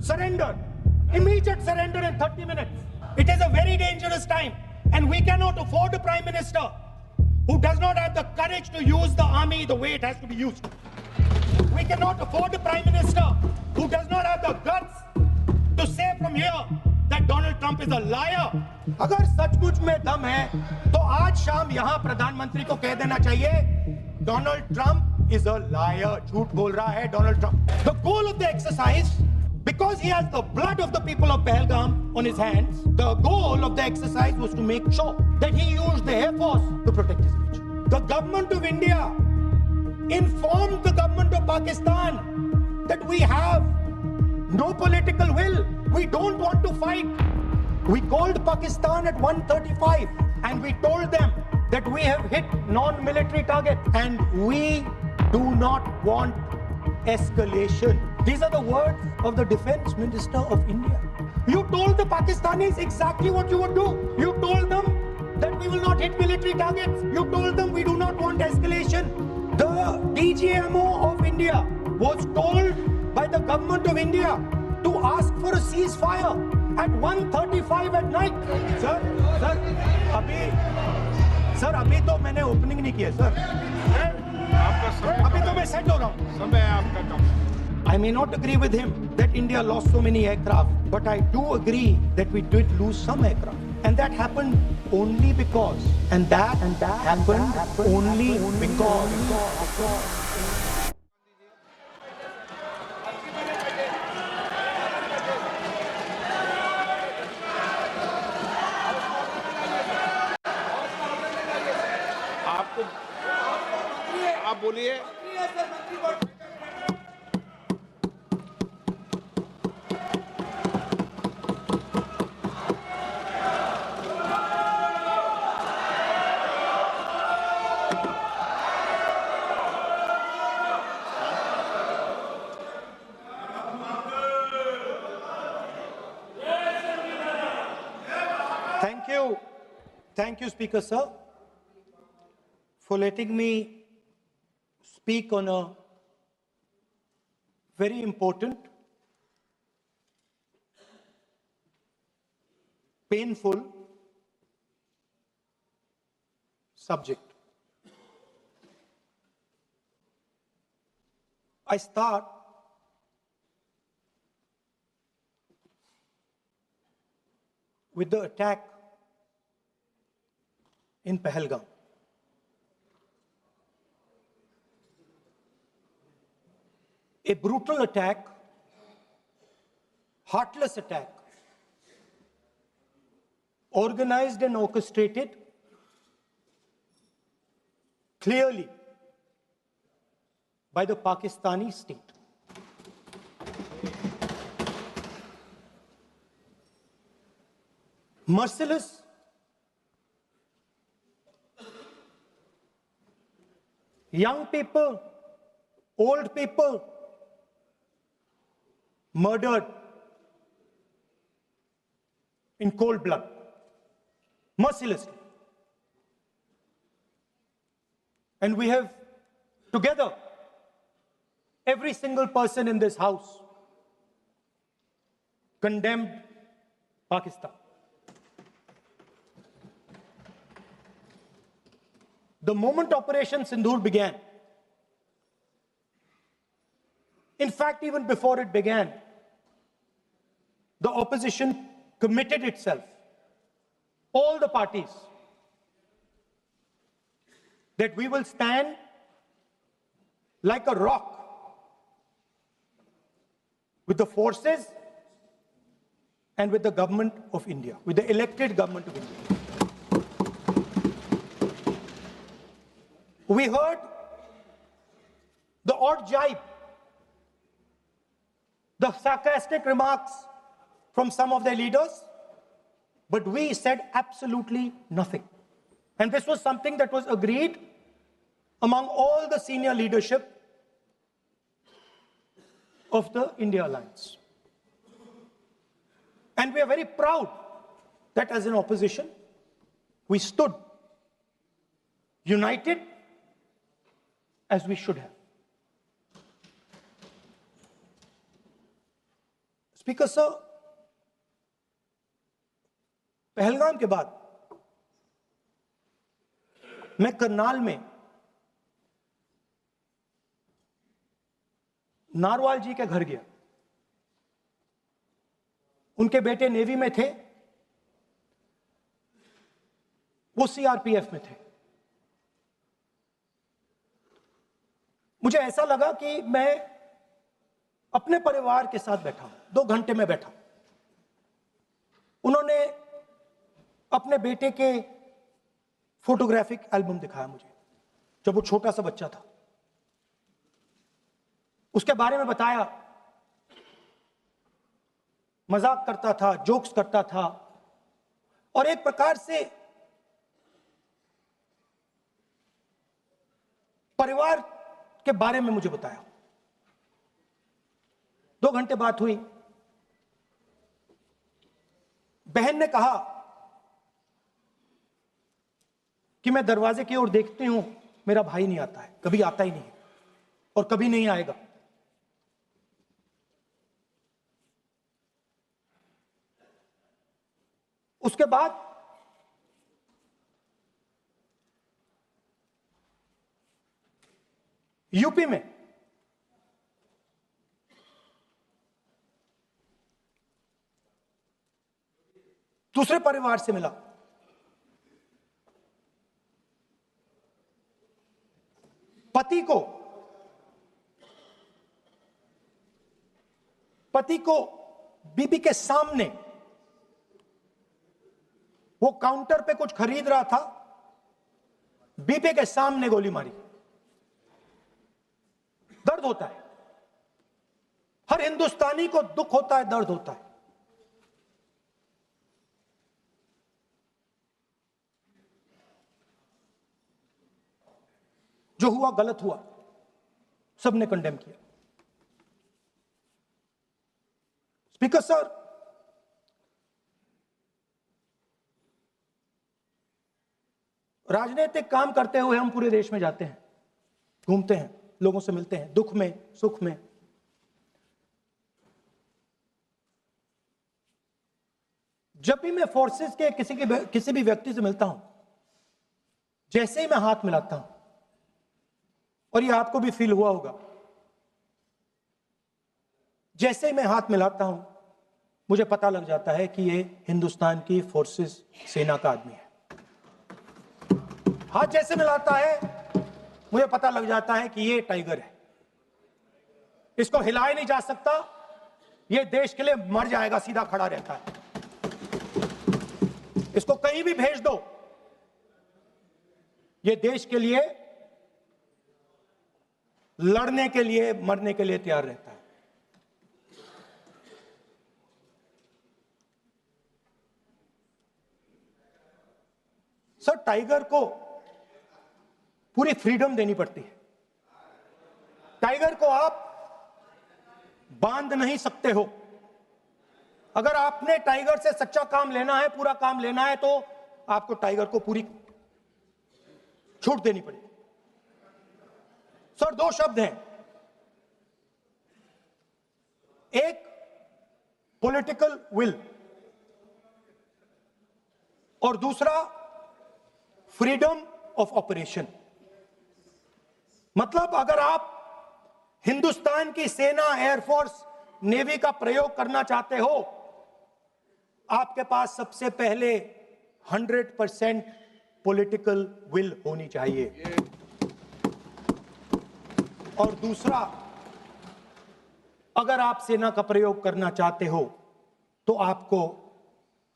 surrender, immediate surrender in 30 minutes. It is a very dangerous time, and we cannot afford a prime minister who does not have the courage to use the army the way it has to be used. We cannot afford a prime minister who does not have the guts to say from here that Donald Trump is a liar. अगर सचमुच में दम है तो आज शाम यहाँ प्रधानमंत्री को कह देना चाहिए Donald Trump is a liar. झूठ बोल रहा है Donald Trump. The goal of the exercise, because he has the blood of the people of Pahalgam on his hands, the goal of the exercise was to make sure that he used the Air Force to protect his image. The government of India informed the government of Pakistan that we have no political will. We don't want to fight. We called Pakistan at 1:35 and we told them that we have hit non-military targets and we do not want escalation. These are the words of the Defense Minister of India. You told the Pakistanis exactly what you would do. You told them that we will not hit military targets. You told them we do not want escalation. The DGMO of India was told by the government of India to ask for a ceasefire at 1:35 at night. Sir, अभी तो मैंने opening नहीं किया sir. अभी तो मैं set हो रहा हूँ. समय है आपका कम. I may not agree with him that India lost so many aircraft, but I do agree that we did lose some aircraft. And that happened only because. And that happened only because. आप बोलिए. Thank you, Speaker Sir, for letting me speak on a very important, painful subject. I start with the attack in Pahalgam. A brutal attack, heartless attack, organized and orchestrated clearly by the Pakistani state. Merciless, young people, old people, murdered in cold blood, mercilessly. And we have together, every single person in this house, condemned Pakistan. The moment Operation Sindoor began, in fact, even before it began, the opposition committed itself, all the parties, that we will stand like a rock with the forces and with the government of India, with the elected government of India. We heard the odd jibe, the sarcastic remarks from some of their leaders, but we said absolutely nothing. And this was something that was agreed among all the senior leadership of the India Alliance. And we are very proud that as an opposition, we stood united as we should have. Speaker sir, Pahalgam के बाद मैं करनाल में narwhal जी के घर गया। उनके बेटे navy में थे, वो सीआरपीएफ में थे। मुझे ऐसा लगा कि मैं अपने परिवार के साथ बैठा हूं। 2 घंटे में बैठा। उन्होंने अपने बेटे के फोटोग्राफिक एल्बम दिखाया मुझे, जब वो छोटा सा बच्चा था। उसके बारे में बताया, मजाक करता था, जोक्स करता था, और एक प्रकार से परिवार के बारे में मुझे बताया। 2 घंटे बात हुई। बहन ने कहा कि मैं दरवाजे की ओर देखती हूं, मेरा भाई नहीं आता है, कभी आता ही नहीं और कभी नहीं आएगा। उसके बाद यूपी में दूसरे परिवार से मिला। पति को बीबी के सामने, वो काउंटर पे कुछ खरीद रहा था, बीबी के सामने गोली मारी। दर्द होता है, हर हिंदुस्तानी को दुख होता है, दर्द होता है। जो हुआ गलत हुआ, सबने कंडेम किया। स्पीकर सर, राजनीतिक काम करते हुए हम पूरे देश में जाते हैं, घूमते हैं, लोगों से मिलते हैं, दुख में, सुख में। जब भी मैं फोर्सेस के किसी भी व्यक्ति से मिलता हूं, जैसे ही मैं हाथ मिलाता हूं, और ये आपको भी फील हुआ होगा, जैसे ही मैं हाथ मिलाता हूं, मुझे पता लग जाता है कि ये हिंदुस्तान की फोर्सेस सेना का आदमी है। हाथ जैसे मिलाता है, मुझे पता लग जाता है कि ये टाइगर है, इसको हिलाया नहीं जा सकता, ये देश के लिए मर जाएगा, सीधा खड़ा रहता है। इसको कहीं भी भेज दो, ये देश के लिए लड़ने के लिए, मरने के लिए तैयार रहता है। सर, टाइगर को पूरी फ्रीडम देनी पड़ती है। टाइगर को आप बांध नहीं सकते हो। अगर आपने टाइगर से सच्चा काम लेना है, पूरा काम लेना है, तो आपको टाइगर को पूरी छूट देनी पड़ेगी। सर, 2 शब्द हैं, एक पॉलिटिकल विल और दूसरा फ्रीडम ऑफ ऑपरेशन। मतलब अगर आप हिंदुस्तान की सेना, एयरफोर्स, नेवी का प्रयोग करना चाहते हो, आपके पास सबसे पहले 100% पॉलिटिकल विल होनी चाहिए, और दूसरा, अगर आप सेना का प्रयोग करना चाहते हो तो आपको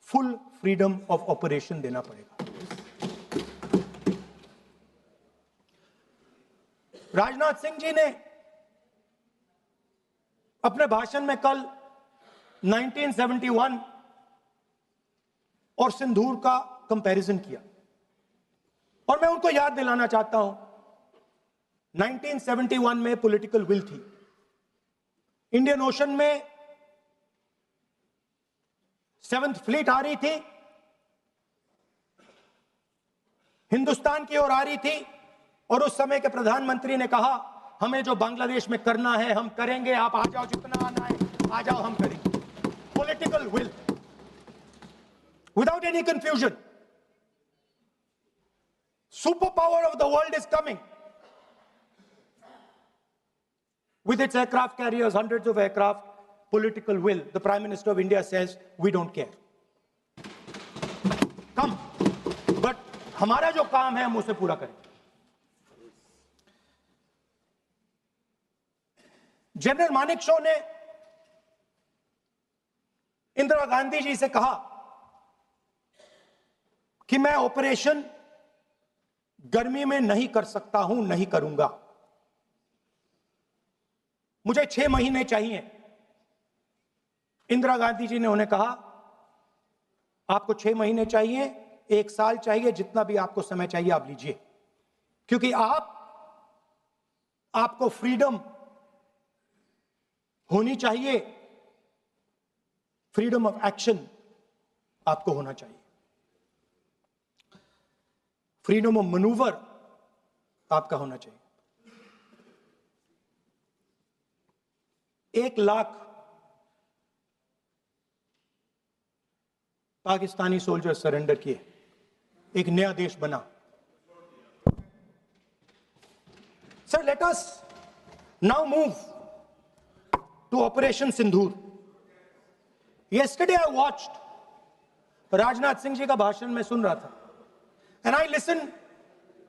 फुल फ्रीडम ऑफ ऑपरेशन देना पड़ेगा। राजनाथ सिंह जी ने अपने भाषण में कल 1971 और सिंदूर का कंपैरिजन किया, और मैं उनको याद दिलाना चाहता हूं, 1971 में पॉलिटिकल विल थी। इंडियन ओशन में 7th फ्लीट आ रही थी, हिंदुस्तान की ओर आ रही थी, और उस समय के प्रधानमंत्री ने कहा, हमें जो बांग्लादेश में करना है हम करेंगे, आप आ जाओ, जितना आना है आ जाओ, हम करेंगे। political will. Without any confusion. Superpower of the world is coming. With its aircraft carriers, hundreds of aircraft, political will. The Prime Minister of India says, we don't care. Come. But हमारा जो काम है हम उसे पूरा करें. General Manekshaw ने इंदिरा गांधी जी से कहा कि मैं ऑपरेशन गर्मी में नहीं कर सकता हूं, नहीं करूंगा. मुझे 6 महीने चाहिए. इंदिरा गांधी जी ने उन्हें कहा आपको 6 महीने चाहिए, 1 साल चाहिए, जितना भी आपको समय चाहिए आप लीजिए, क्योंकि आपको फ्रीडम होनी चाहिए, फ्रीडम ऑफ एक्शन आपको होना चाहिए, फ्रीडम ऑफ मैनूवर आपका होना चाहिए. 1 लाख पाकिस्तानी सोल्जर सरेंडर किए, एक नया देश बना. Sir, let us now move to Operation Sindhur. Yesterday I watched Rajnath Singh ji का भाषण मैं सुन रहा था, and I listened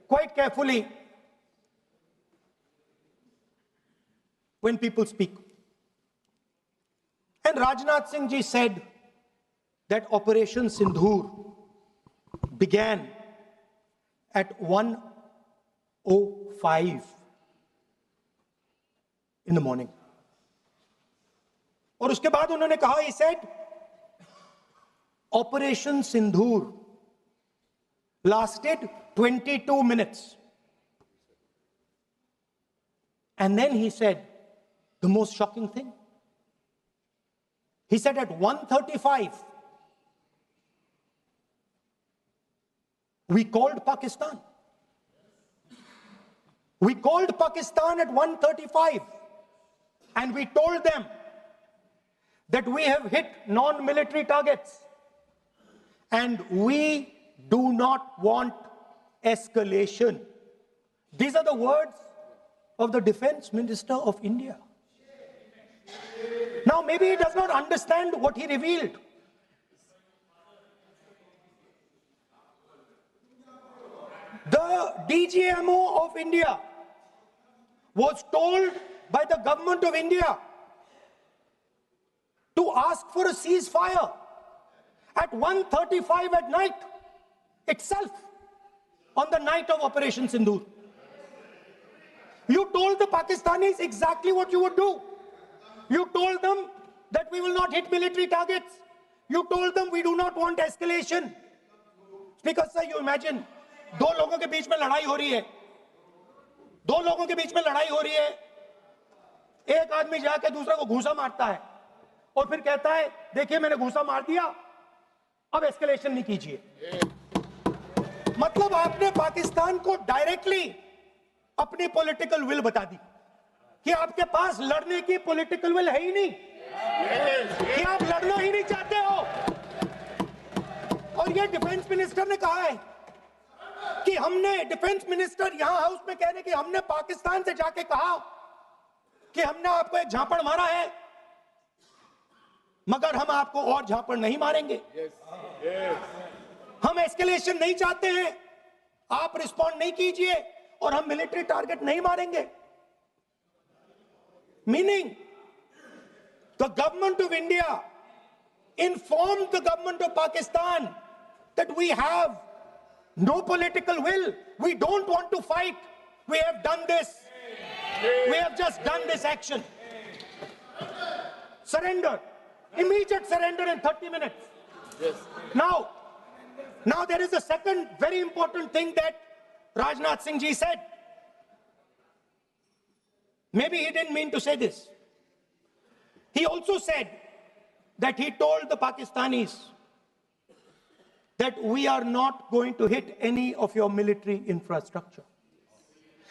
quite carefully when people speak. And Rajnath Singh ji said that Operation Sindhur began at 1:05 in the morning. और उसके बाद उन्होंने कहा, he said, Operation Sindhur lasted 22 minutes. And then he said the most shocking thing. He said at 1:35, we called Pakistan. We called Pakistan at 1:35 and we told them that we have hit non-military targets and we do not want escalation. These are the words of the Defense Minister of India. Now, maybe he does not understand what he revealed. The DGMO of India was told by the government of India to ask for a ceasefire at 1:35 at night itself, on the night of Operation Sindhur. You told the Pakistanis exactly what you would do. You told them that we will not hit military targets. You told them we do not want escalation. Speaker sir, you imagine, दो लोगों के बीच में लड़ाई हो रही है, दो लोगों के बीच में लड़ाई हो रही है, एक आदमी जाके दूसरे को घूंसा मारता है और फिर कहता है देखिए मैंने घूंसा मार दिया, अब एस्केलेशन नहीं कीजिए. मतलब आपने पाकिस्तान को डायरेक्टली अपनी पॉलिटिकल विल बता दी कि आपके पास लड़ने की पॉलिटिकल विल है ही नहीं, कि आप लड़ना ही नहीं चाहते हो. और ये डिफेंस मिनिस्टर ने कहा है कि हमने, डिफेंस मिनिस्टर यहां हाउस में कह रहे कि हमने पाकिस्तान से जाके कहा कि हमने आपको एक झापड़ मारा है, मगर हम आपको और झापड़ नहीं मारेंगे. हम एस्केलेशन नहीं चाहते हैं, आप रिस्पॉन्ड नहीं कीजिए और हम मिलिट्री टारगेट नहीं मारेंगे. Meaning the government of India informed the government of Pakistan that we have no political will. We don't want to fight. We have done this. We have just done this action. Surrender. Immediate surrender in 30 minutes. Yes. Now there is a second very important thing that Rajnath Singh ji said. Maybe he didn't mean to say this. He also said that he told the Pakistanis that we are not going to hit any of your military infrastructure.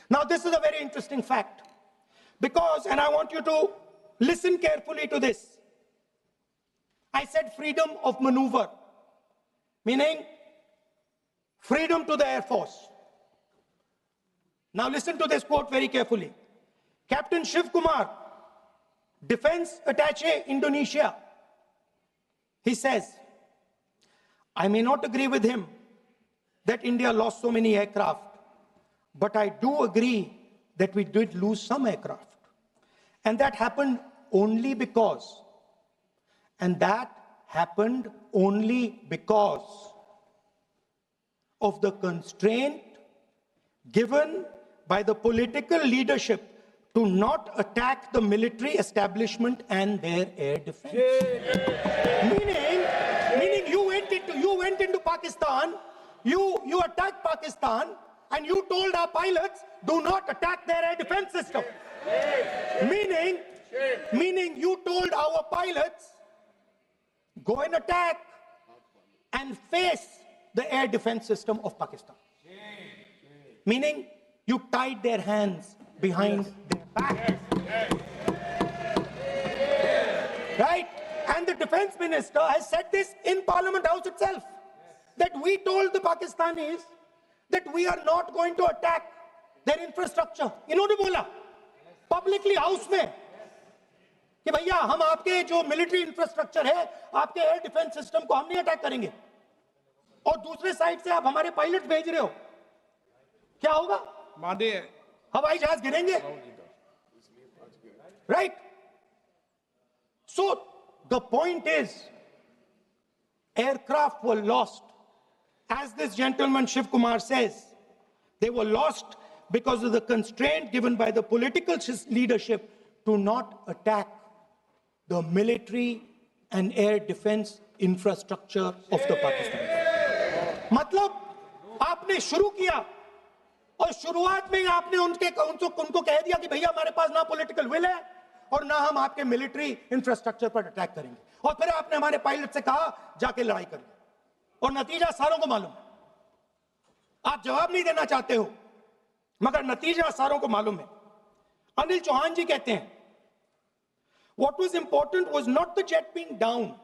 Now this is a very interesting fact, because, and I want you to listen carefully to this, I said freedom of maneuver, meaning freedom to the Air Force. Now listen to this quote very carefully. Captain Shiv Kumar, Defense Attaché, Indonesia. He says, I may not agree with him that India lost so many aircraft, but I do agree that we did lose some aircraft. And that happened only because of the constraint given by the political leadership to not attack the military establishment and their air defense. Meaning you went into Pakistan, you attacked Pakistan, and you told our pilots, do not attack their air defense system. Meaning you told our pilots, go and attack and face the air defense system of Pakistan. Meaning you tied their hands behind their backs. Right? And the defense minister has said this in Parliament House itself, that we told the Pakistanis that we are not going to attack their infrastructure. इन्होंने बोला publicly house में कि भैया हम आपके जो military infrastructure है, आपके air defense system को हम नहीं attack करेंगे. और दूसरे साइड से आप हमारे पायलट भेज रहे हो, क्या होगा? हवाई जहाज गिरेंगे. Right? So the point is, aircraft were lost. As this gentleman Shiv Kumar says, they were lost because of the constraint given by the political leadership to not attack the military and air defense infrastructure of the Pakistanis. मतलब आपने शुरू किया और शुरुआत में आपने उनको कह दिया कि भैया हमारे पास ना पॉलिटिकल विल है और ना हम आपके मिलिट्री इंफ्रास्ट्रक्चर पर अटैक करेंगे, और फिर आपने हमारे पायलट से कहा जाके लड़ाई करिए, और नतीजा सारों को मालूम. आप जवाब नहीं देना चाहते हो, मगर नतीजा सारों को मालूम है. अनिल चौहान जी कहते हैं, what was important was not the jet being down,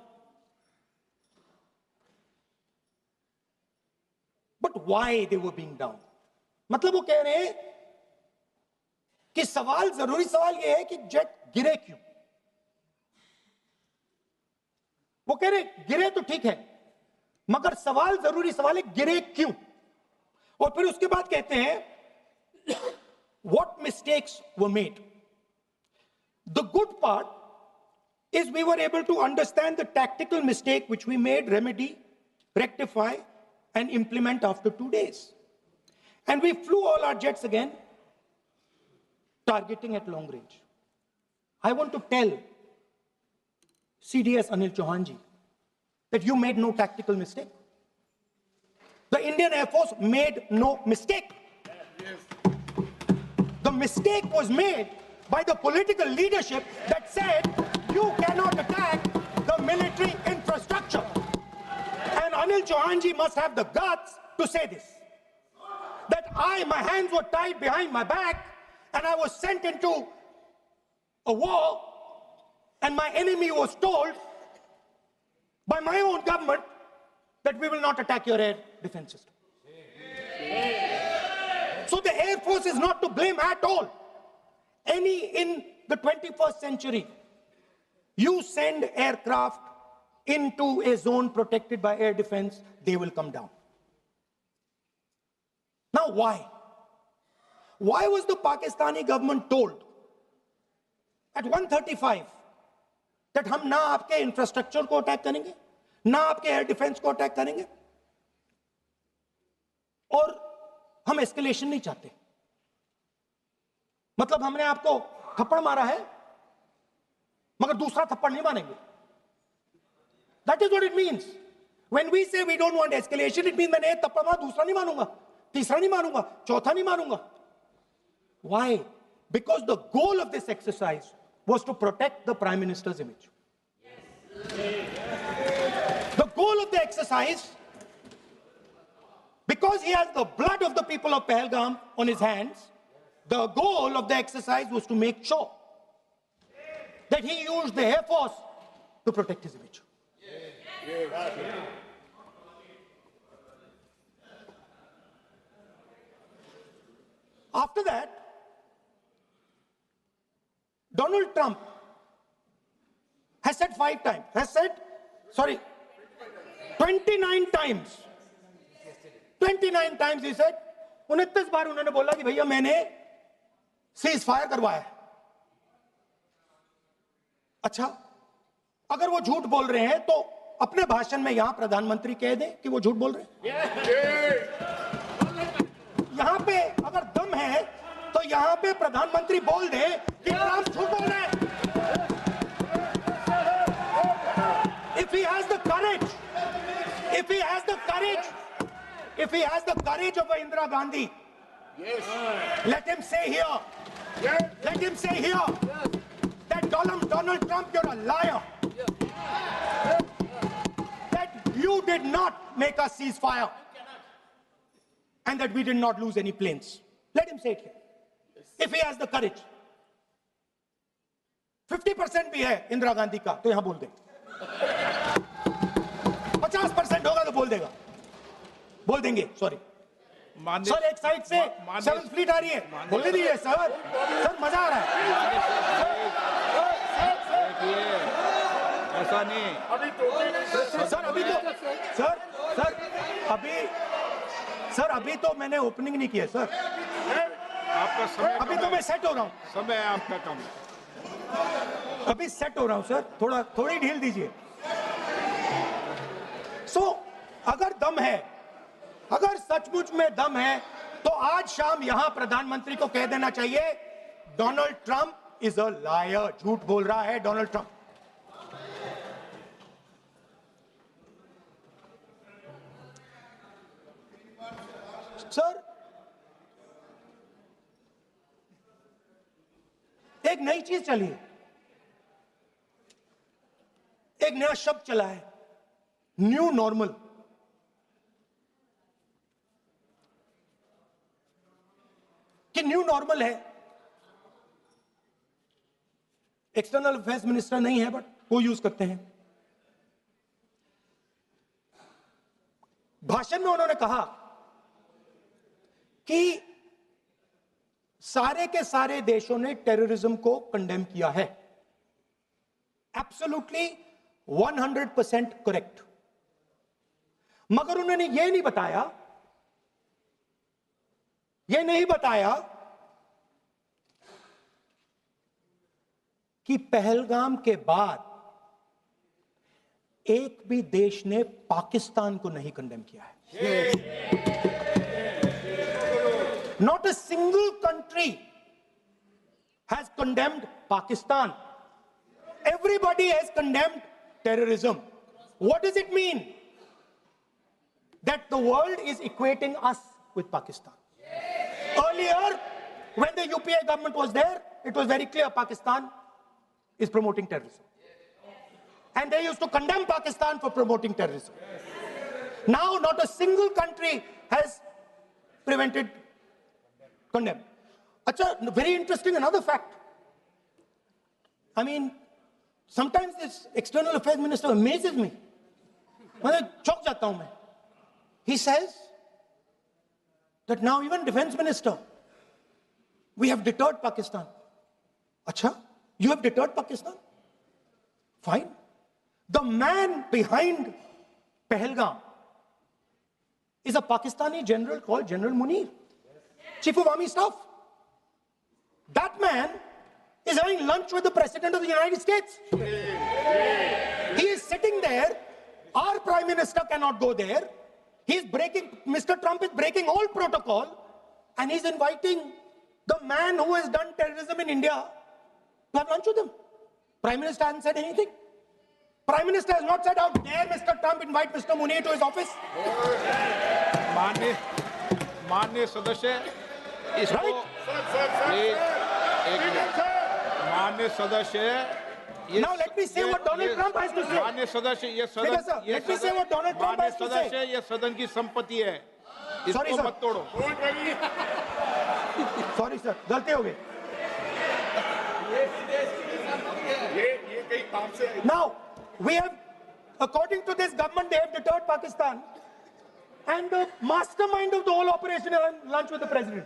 but why they were being down. मतलब वो कह रहे हैं कि जरूरी सवाल ये है कि जेट गिरे क्यों. वो कह रहे गिरे तो ठीक है, मगर जरूरी सवाल है गिरे क्यों. और फिर उसके बाद कहते हैं what mistakes were made. The good part is we were able to understand the tactical mistake which we made, remedy, rectify and implement after 2 days. And we flew all our jets again, targeting at long range. I want to tell CDS Anil Chauhan ji that you made no tactical mistake. The Indian Air Force made no mistake. The mistake was made by the political leadership that said you cannot attack the military infrastructure. And Anil Chauhan ji must have the guts to say this, that my hands were tied behind my back and I was sent into a war, and my enemy was told by my own government that we will not attack your air defense system. So the Air Force is not to blame at all. In the 21st century, you send aircraft into a zone protected by air defense, they will come down. Now why? Why was the Pakistani government told at 1:35 that हम ना आपके infrastructure को attack करेंगे, ना आपके air defence को attack करेंगे, और हम एस्केलेशन नहीं चाहते? मतलब हमने आपको थप्पड़ मारा है मगर दूसरा थप्पड़ नहीं मारेंगे. That is what it means. When we say we don't want escalation, it means मैंने एक थप्पड़ मारा, दूसरा नहीं मारूंगा, तीसरा नहीं मारूंगा, चौथा नहीं मारूंगा. Why? Because the goal of this exercise was to protect the Prime Minister's image. The goal of the exercise, because he has the blood of the people of Pahalgam on his hands, the goal of the exercise was to make sure that he used the Air Force to protect his image. After that, Donald Trump has said 29 times. 29 times he said, 29 बार उन्होंने बोला कि भैया मैंने cease fire करवाया है। अच्छा, अगर वो झूठ बोल रहे हैं तो अपने भाषण में यहां प्रधानमंत्री कह दें कि वो झूठ बोल रहे हैं। यहां पे अगर दम है तो यहां पे प्रधानमंत्री बोल दे कि ट्रंप झूठ बोल रहे हैं। If he has the courage, if he has the courage of Indira Gandhi, let him say here, that Donald Trump, you're a liar. That you did not make a ceasefire. And that we did not lose any planes. Let him say it here. If he has the courage. 50% भी है इंदिरा गांधी का तो यहां बोल दे। 50% होगा तो बोल देगा, बोल देंगे। सॉरी सर, एक साइड से 7th फ्लीट आ रही है, बोलने दीजिए सर। सर मजा आ रहा है। ऐसा नहीं सर, अभी तो मैंने ओपनिंग नहीं किया सर। आपका समय अभी तो मैं सेट हो रहा हूँ। समय है आपका कम। अभी सेट हो रहा हूं सर, थोड़ी ढील दीजिए। अगर दम है, अगर सचमुच में दम है तो आज शाम यहां प्रधानमंत्री को कह देना चाहिए Donald Trump is a liar, झूठ बोल रहा है डोनाल्ड ट्रंप। सर, एक नई चीज चली है, एक नया शब्द चला है, न्यू नॉर्मल। कि न्यू नॉर्मल है, एक्सटर्नल अफेयर्स मिनिस्टर नहीं है बट वो यूज करते हैं। भाषण में उन्होंने कहा कि सारे के सारे देशों ने टेररिज्म को कंडेम किया है। Absolutely 100% correct. मगर उन्होंने यह नहीं बताया कि पहलगाम के बाद एक भी देश ने पाकिस्तान को नहीं कंडेम किया है। Not a single country has condemned Pakistan. Everybody has condemned terrorism. What does it mean? That the world is equating us with Pakistan. Earlier, when the UPA government was there, it was very clear Pakistan is promoting terrorism. And they used to condemn Pakistan for promoting terrorism. Now, not a single country has condemned. Achha, very interesting, another fact. I mean, sometimes this external affairs minister amazes me. मैं चौंक जाता हूं मैं. He says that now even defense minister, we have deterred Pakistan. Achha, you have deterred Pakistan? Fine. The man behind Pahalgam is a Pakistani general called General Munir, Chief of Army Staff. That man is having lunch with the President of the United States. He is sitting there. Our Prime Minister cannot go there. Mr. Trump is breaking all protocol and he's inviting the man who has done terrorism in India to have lunch with him. Prime Minister hasn't said anything. Prime Minister has not said, how dare Mr. Trump invite Mr. Munir to his office? माननीय सदस्य, इसको माननीय सदस्य, now let me say what Donald Trump has to say. माननीय सदस्य, ये सदन की संपत्ति है, इसको मत तोड़ो। सॉरी सर, गलती हो गई। Now we have According to this government, they have deterred Pakistan. And the mastermind of the whole operation is on lunch with the president.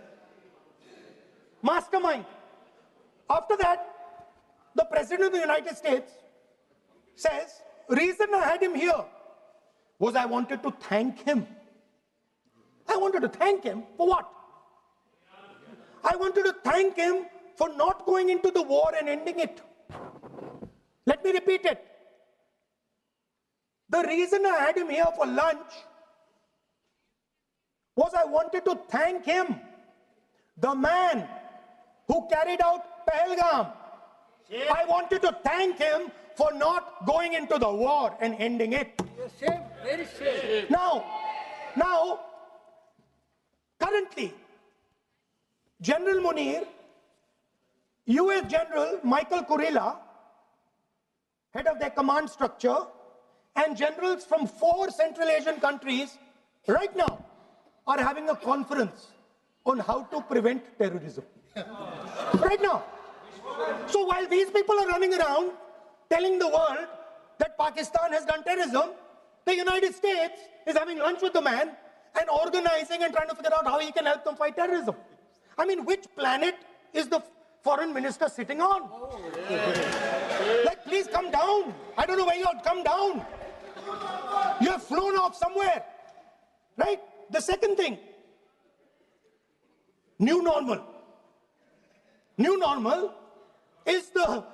Mastermind. After that, the president of the United States says, reason I had him here was I wanted to thank him. I wanted to thank him for what? I wanted to thank him for not going into the war and ending it. Let me repeat it. The reason I had him here for lunch was I wanted to thank him, the man who carried out Pahalgam. I wanted to thank him for not going into the war and ending it. Shame, very shame. Now, currently, General Munir, US General Michael Kurilla, head of their command structure, and generals from 4 Central Asian countries right now are having a conference on how to prevent terrorism. Right now. So while these people are running around telling the world that Pakistan has done terrorism, the United States is having lunch with the man and organizing and trying to figure out how he can help them fight terrorism. I mean, which planet is the foreign minister sitting on? Like, please come down. I don't know where you're, come down. You have flown off somewhere, right? The second thing, new normal. New normal is the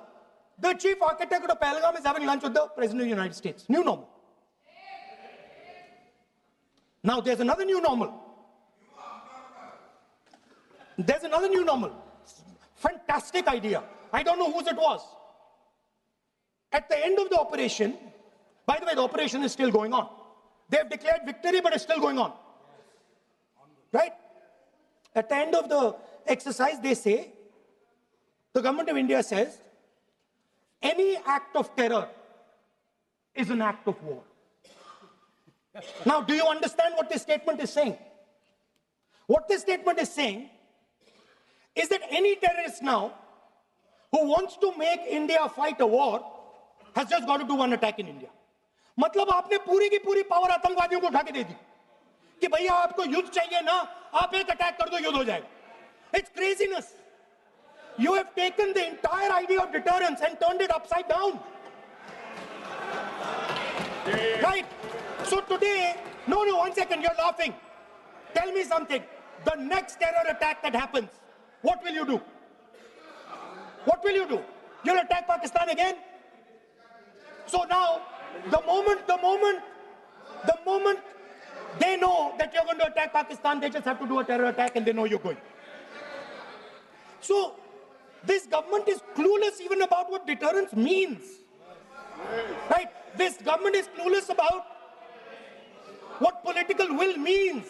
chief architect of Pahalgam is having lunch with the President of the United States. New normal. Now there's another new normal. There's another new normal. Fantastic idea. I don't know whose it was. At the end of the operation, by the way, the operation is still going on. They have declared victory, but it's still going on. Right? At the end of the exercise, they say, the government of India says, any act of terror is an act of war. Now, do you understand what this statement is saying? What this statement is saying is that any terrorist now who wants to make India fight a war has just got to do one attack in India. मतलब आपने पूरी की पूरी power आतंकवादियों को उठा के दे दी कि भैया आपको युद्ध चाहिए ना, आप एक अटैक कर दो, युद्ध हो जाएगा. It's craziness. You have taken the entire idea of deterrence and turned it upside down. Right? So today, no, 1 second, you're laughing. Tell me something. The next terror attack that happens, what will you do? What will you do? You'll attack Pakistan again? So now, the moment they know that you're going to attack Pakistan, they just have to do a terror attack and they know you're going. So, this government is clueless even about what deterrence means. Right? This government is clueless about what political will means.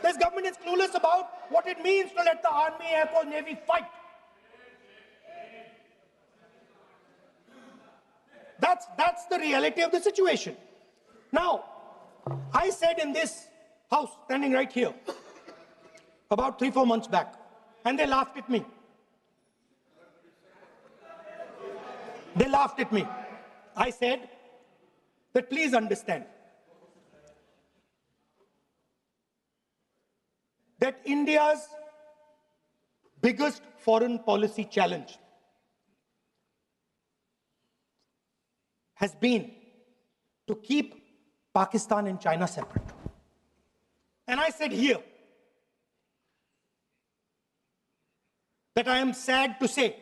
This government is clueless about what it means to let the Army, Air Force, Navy fight. That's the reality of the situation. Now, I said in this house, standing right here, about 3-4 months back, and they laughed at me. They laughed at me. I said that please understand that India's biggest foreign policy challenge has been to keep Pakistan and China separate. And I said here that I am sad to say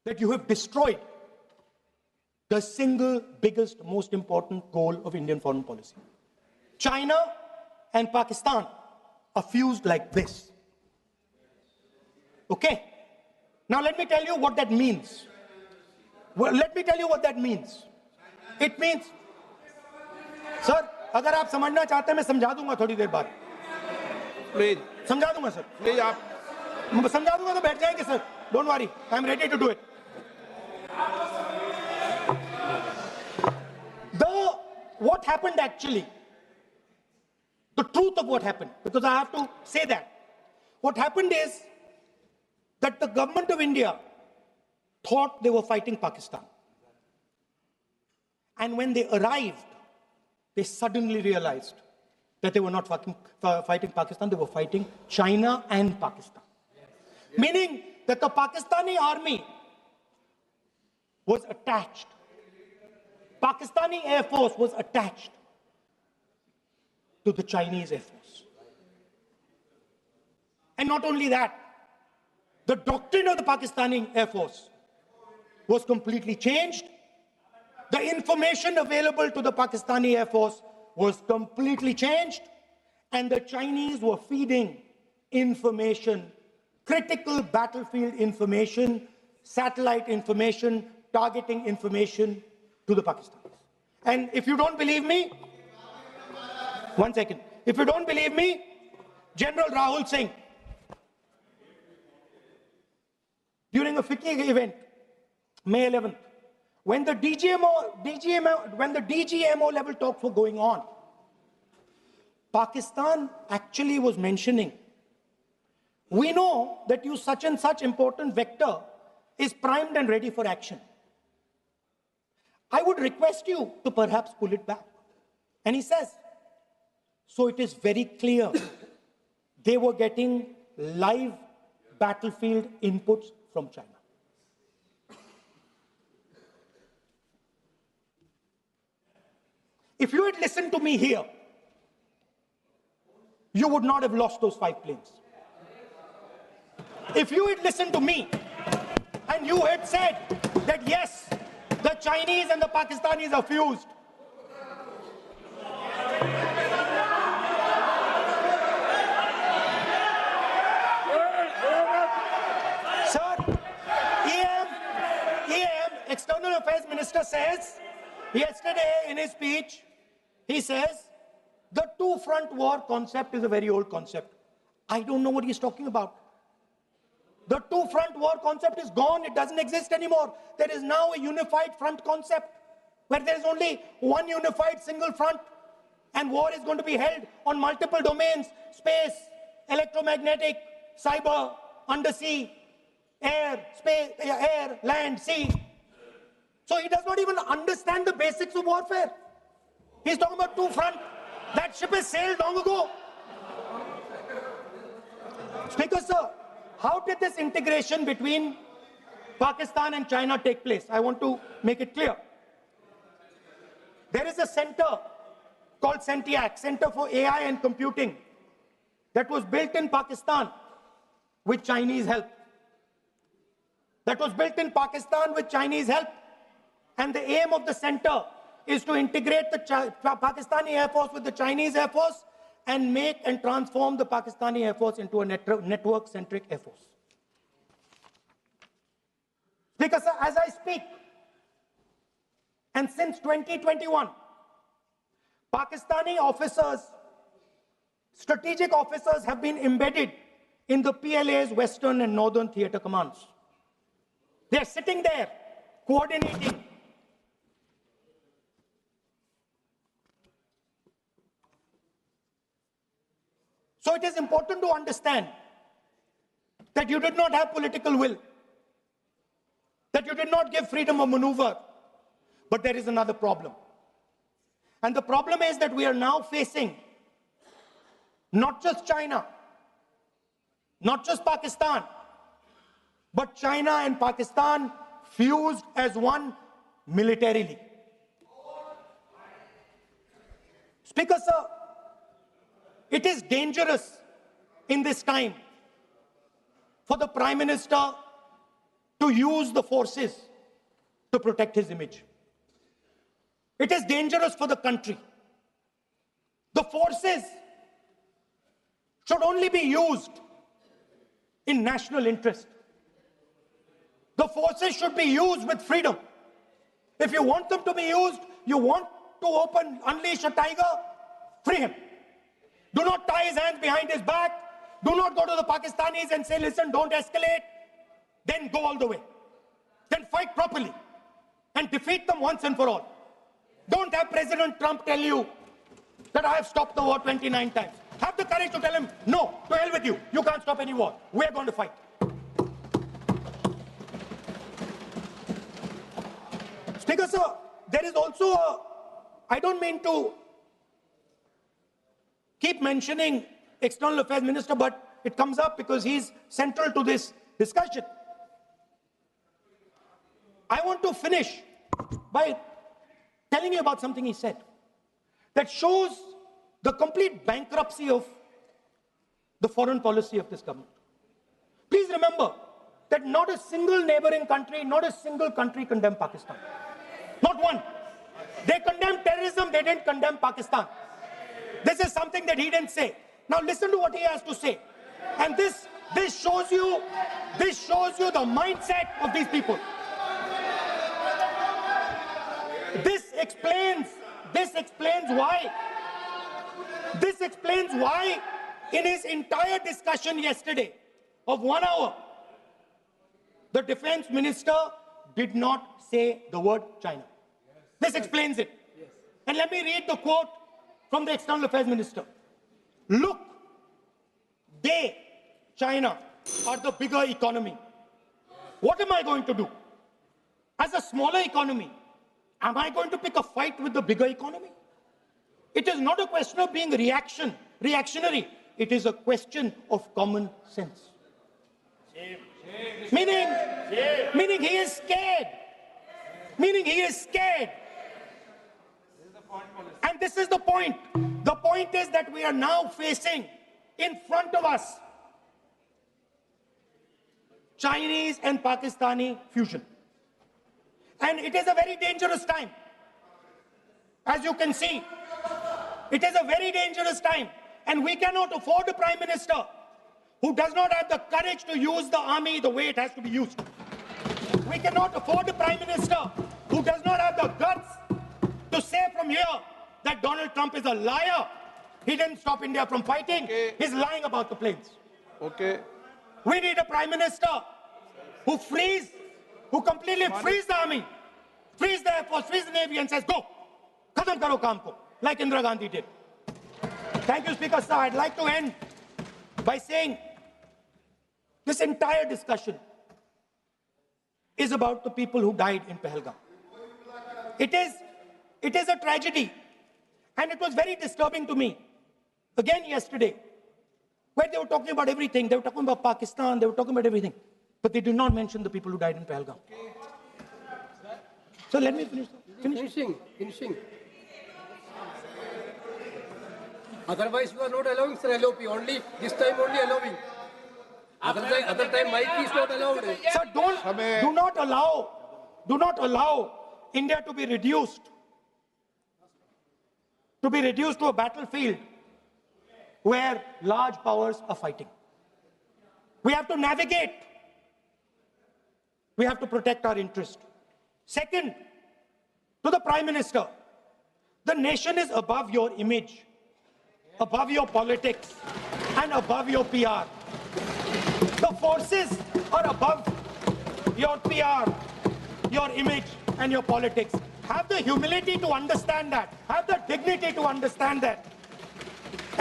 that you have destroyed the single biggest, most important goal of Indian foreign policy. China and Pakistan are fused like this. Okay? Now let me tell you what that means. Well, let me tell you what that means. It means, sir, अगर आप समझना चाहते हैं मैं समझा दूंगा थोड़ी देर बाद. Please, समझा दूंगा सर. please, आप समझा दूंगा तो बैठ जाएंगे sir. Don't worry, I'm ready to do it. What happened actually, the truth of what happened, because I have to say that. What happened is that the government of India thought they were fighting Pakistan. And when they arrived, they suddenly realized that they were not fighting Pakistan, they were fighting China and Pakistan. Meaning that the Pakistani army was attached. Pakistani Air Force was attached to the Chinese Air Force. And not only that, the doctrine of the Pakistani Air Force was completely changed. The information available to the Pakistani Air Force was completely changed, and the Chinese were feeding information, critical battlefield information, satellite information, targeting information to the Pakistanis. And if you don't believe me, one second. If you don't believe me, General Rahul Singh, during a FICCI event, May 11th, when the DGMO level talks were going on, Pakistan actually was mentioning, we know that you such and such important vector is primed and ready for action. I would request you to perhaps pull it back. And he says, so it is very clear they were getting live battlefield inputs from China. If you had listened to me here, you would not have lost those 5 planes. If you had listened to me and you had said that yes, the Chinese and the Pakistanis are fused, sir, EM, External Affairs Minister says, yesterday in his speech, he says, the two-front war concept is a very old concept. I don't know what he's talking about. The two-front war concept is gone. It doesn't exist anymore. There is now a unified front concept where there is only one unified single front, and war is going to be held on multiple domains: space, electromagnetic, cyber, undersea, air, space, air, land, sea. So he does not even understand the basics of warfare. He's talking about two-front. That ship has sailed long ago. Speaker, sir, how did this integration between Pakistan and China take place? I want to make it clear. There is a center called CENTIAC, Center for AI and Computing, that was built in Pakistan with Chinese help. That was built in Pakistan with Chinese help. And the aim of the center is to integrate the Pakistani Air Force with the Chinese Air Force and make and transform the Pakistani Air Force into a network-centric Air Force. Because as I speak, and since 2021, Pakistani officers, strategic officers have been embedded in the PLA's Western and Northern Theater Commands. They're sitting there, coordinating. So it is important to understand that you did not have political will, that you did not give freedom of maneuver, but there is another problem. And the problem is that we are now facing not just China, not just Pakistan, but China and Pakistan fused as one militarily. Speaker, sir, it is dangerous in this time for the Prime Minister to use the forces to protect his image. It is dangerous for the country. The forces should only be used in national interest. The forces should be used with freedom. If you want them to be used, you want to unleash a tiger, free him. Do not tie his hands behind his back. Do not go to the Pakistanis and say, listen, don't escalate. Then go all the way. Then fight properly and defeat them once and for all. Don't have President Trump tell you that I have stopped the war 29 times. Have the courage to tell him, no, to hell with you. You can't stop any war. We're going to fight. Speaker, sir, there is also I don't mean to keep mentioning External Affairs Minister, but it comes up because he's central to this discussion. I want to finish by telling you about something he said that shows the complete bankruptcy of the foreign policy of this government. Please remember that not a single neighboring country, not a single country condemned Pakistan. Not one. They condemned terrorism, they didn't condemn Pakistan. This is something that he didn't say. Now listen to what he has to say. And this shows you the mindset of these people. This explains why in his entire discussion yesterday of 1 hour, the defense minister did not say the word China. This explains it. And let me read the quote from the External Affairs Minister. Look, they, China, are the bigger economy. What am I going to do? As a smaller economy, am I going to pick a fight with the bigger economy? It is not a question of being reactionary. It is a question of common sense. Meaning he is scared. And this is the point. The point is that we are now facing in front of us Chinese and Pakistani fusion. And it is a very dangerous time. As you can see, it is a very dangerous time. And we cannot afford a prime minister who does not have the courage to use the army the way it has to be used. We cannot afford a prime minister who does not have the guts to say from here that Donald Trump is a liar. He didn't stop India from fighting. Okay. He's lying about the planes. Okay. We need a prime minister who completely frees the army, frees the air force, frees the navy and says, go, khatam karo kaam ko, like Indira Gandhi did. Thank you, Speaker, sir. I'd like to end by saying this entire discussion is about the people who died in Pahalgam. It is a tragedy. And it was very disturbing to me, again yesterday, where they were talking about everything. They were talking about Pakistan, they were talking about everything. But they did not mention the people who died in Pahalgam. So let me finish. Finishing. Otherwise, you are not allowing, sir, LOP. Only this time, only allowing. Other time, mic is not allowed. Sir, do not allow India to be reduced to a battlefield where large powers are fighting. We have to navigate. We have to protect our interest. Second, to the Prime Minister, the nation is above your image, above your politics, and above your PR. The forces are above your PR, your image, and your politics. Have the humility to understand that. Have the dignity to understand that.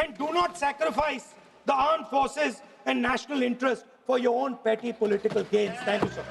And do not sacrifice the armed forces and national interest for your own petty political gains. Thank you, sir.